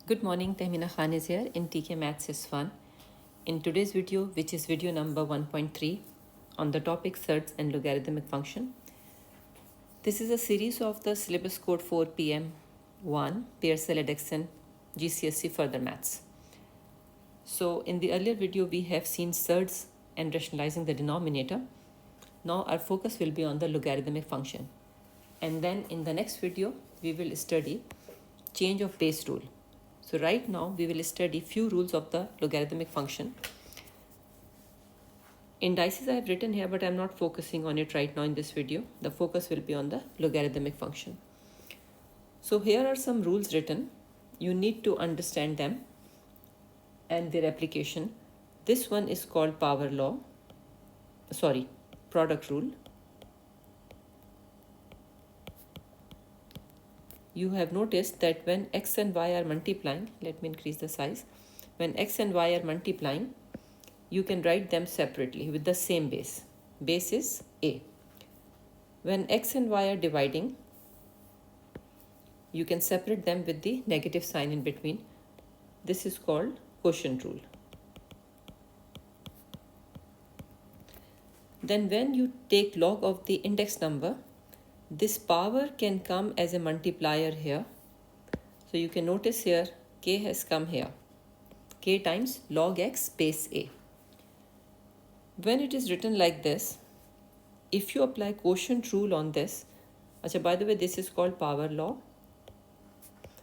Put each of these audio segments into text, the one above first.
Good morning, Tehmina Khan is here in TKMaths is Fun. In today's video, which is video number 1.3 on the topic surds and logarithmic function. This is a series of the syllabus code 4 PM 1 Pearsall Edexcel GCSE further maths. So in the earlier video, we have seen surds and rationalizing the denominator. Now our focus will be on the logarithmic function. And then in the next video, we will study change of base rule. So right now we will study few rules of the logarithmic function. Indices I have written here, but I am not focusing on it right now in this video. The focus will be on the logarithmic function. So here are some rules written. You need to understand them and their application. This one is called product rule. You have noticed that when x and y are multiplying, let me increase the size. When x and y are multiplying, you can write them separately with the same base. Base is a. When x and y are dividing, you can separate them with the negative sign in between. This is called quotient rule. Then when you take log of the index number, this power can come as a multiplier here. So you can notice here k has come here. K times log x base a. When it is written like this, if you apply quotient rule on this, by the way, this is called power law.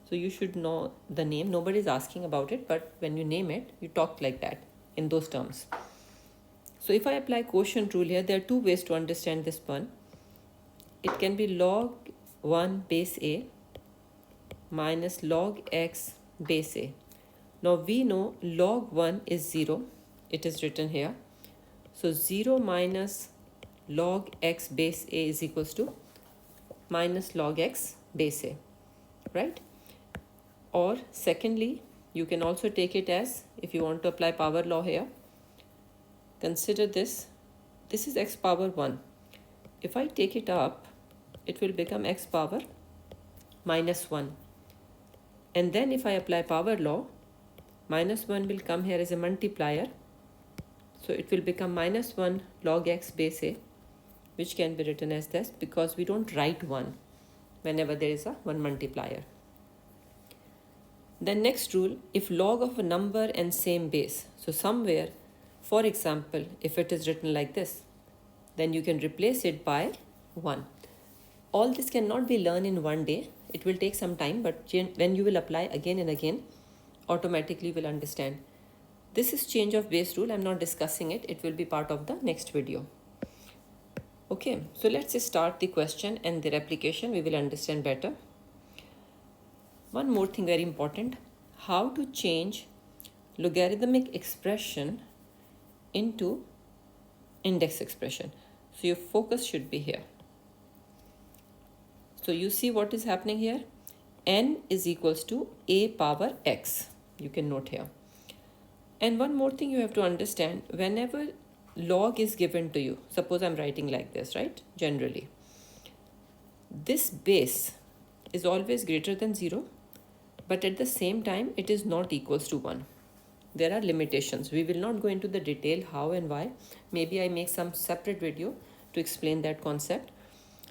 So you should know the name. Nobody is asking about it, but when you name it, you talk like that in those terms. So if I apply quotient rule here, there are two ways to understand this one. It can be log 1 base a minus log x base a. Now we know log 1 is 0. It is written here. So 0 minus log x base a is equals to minus log x base a, right? Or secondly, you can also take it as, if you want to apply power law here, consider this. This is x power 1. If I take it up, it will become x power minus 1. And then if I apply power law, minus 1 will come here as a multiplier. So it will become minus 1 log x base a, which can be written as this because we don't write 1 whenever there is a 1 multiplier. Then next rule, if log of a number and same base. So somewhere, for example, if it is written like this, then you can replace it by 1. All this cannot be learned in one day. It will take some time, but when you will apply again and again, automatically you will understand. This is change of base rule. I'm not discussing it. It will be part of the next video. Okay, so let's start the question and their application. We will understand better. One more thing very important. How to change logarithmic expression into index expression. So your focus should be here. So you see what is happening here? N is equals to a power x. You can note here. And one more thing you have to understand, whenever log is given to you, suppose I'm writing like this, right? Generally, this base is always greater than 0, but at the same time, it is not equals to 1. There are limitations. We will not go into the detail how and why. Maybe I make some separate video to explain that concept.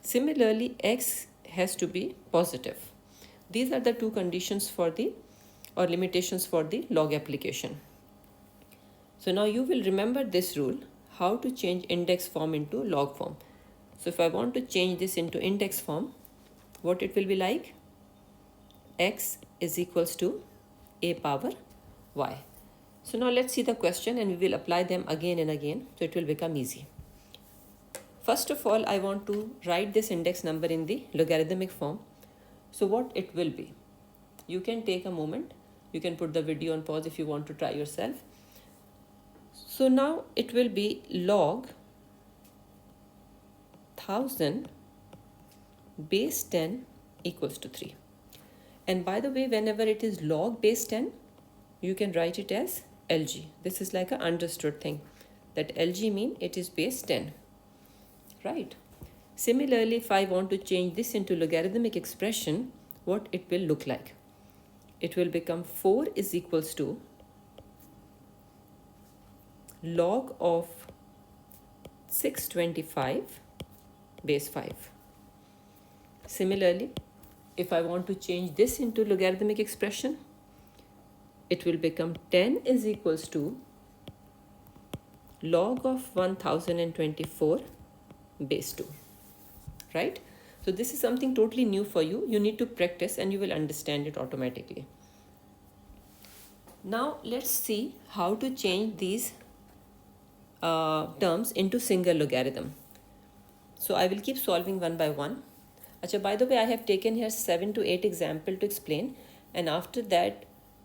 Similarly, x has to be positive. These are the two conditions for limitations for the log application. So now you will remember this rule, how to change index form into log form. So if I want to change this into index form, what it will be like? X is equals to a power y. So now let's see the question and we will apply them again and again. So it will become easy. First of all, I want to write this index number in the logarithmic form. So what it will be? You can take a moment. You can put the video on pause if you want to try yourself. So now it will be log 1000 base 10 equals to 3. And by the way, whenever it is log base 10, you can write it as LG. This is like an understood thing, that LG mean it is base 10. Right. Similarly, if I want to change this into logarithmic expression, what it will look like? it will become 4 is equals to log of 625 base 5. Similarly, if I want to change this into logarithmic expression, it will become 10 is equals to log of 1024 base 2, right? So this is something totally new for you. You need to practice and you will understand it automatically. Now let's see how to change these terms into single logarithm. So I will keep solving one by one. Achha, by the way, I have taken here 7 to 8 examples to explain, and after that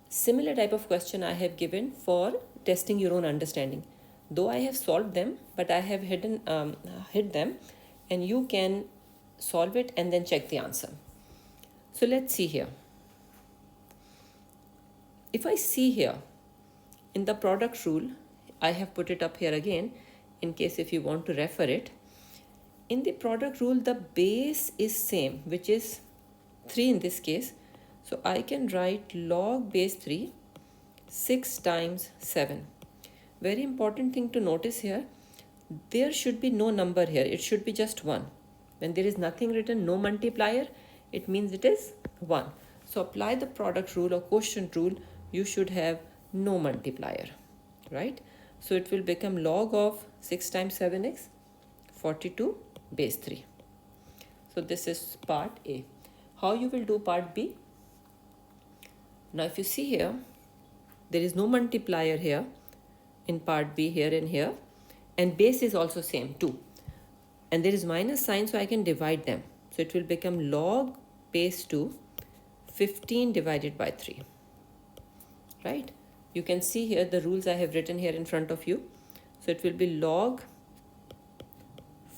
similar type of question I have given for testing your own understanding. Though I have solved them, but I have hid them, and you can solve it and then check the answer. So let's see here. If I see here in the product rule, I have put it up here again in case if you want to refer it. In the product rule, the base is same, which is 3 in this case. So I can write log base 3, 6 times 7. Very important thing to notice here, there should be no number here. It should be just 1. When there is nothing written, no multiplier, it means it is 1. So apply the product rule or quotient rule, you should have no multiplier, right? So it will become log of 6 times 7x, 42 base 3. So this is part A. How you will do part B? Now if you see here, there is no multiplier here in part B, here and here, and base is also same 2, and there is minus sign, so I can divide them. So it will become log base 2, 15 divided by 3, right? You can see here the rules I have written here in front of you. So it will be log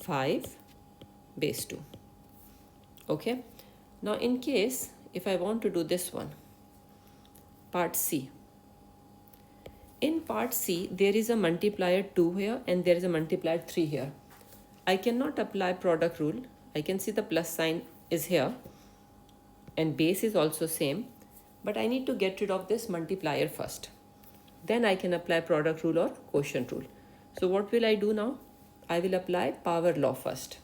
5 base 2. Okay. Now in case if I want to do this one, part C. In part C, there is a multiplier 2 here and there is a multiplier 3 here. I cannot apply product rule. I can see the plus sign is here and base is also same, but I need to get rid of this multiplier first. Then I can apply product rule or quotient rule. So what will I do now? I will apply power law first.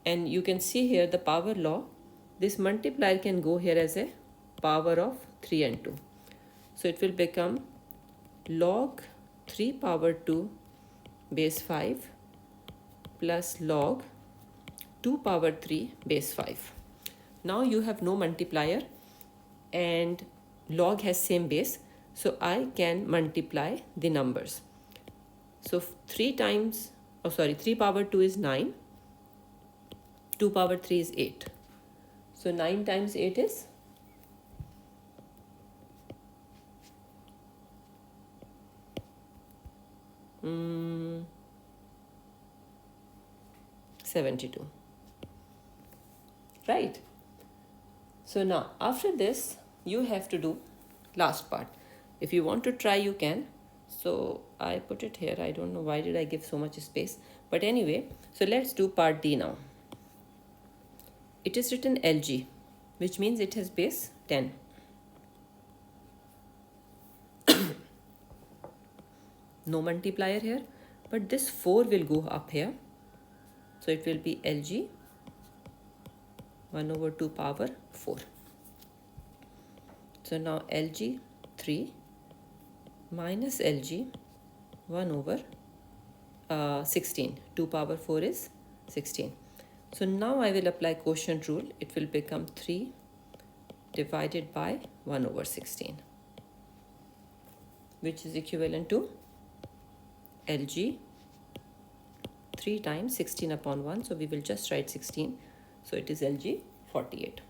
And you can see here the power law, this multiplier can go here as a power of 3 and 2. So it will become log 3 power 2 base 5 plus log 2 power 3 base 5. Now you have no multiplier and log has same base, so I can multiply the numbers. So 3 power 2 is 9, 2 power 3 is 8. So 9 times 8 is 72, right? So now after this you have to do last part. If you want to try, you can. So I put it here. I don't know why did I give so much space, but anyway, so let's do part D now. It is written LG, which means it has base 10. No multiplier here, but this 4 will go up here. So it will be LG 1 over 2 power 4. So now LG 3 minus LG 1 over 16. 2 power 4 is 16. So now I will apply quotient rule. It will become 3 divided by 1 over 16, which is equivalent to LG 3 times 16 upon 1. So we will just write 16. So it is LG 48.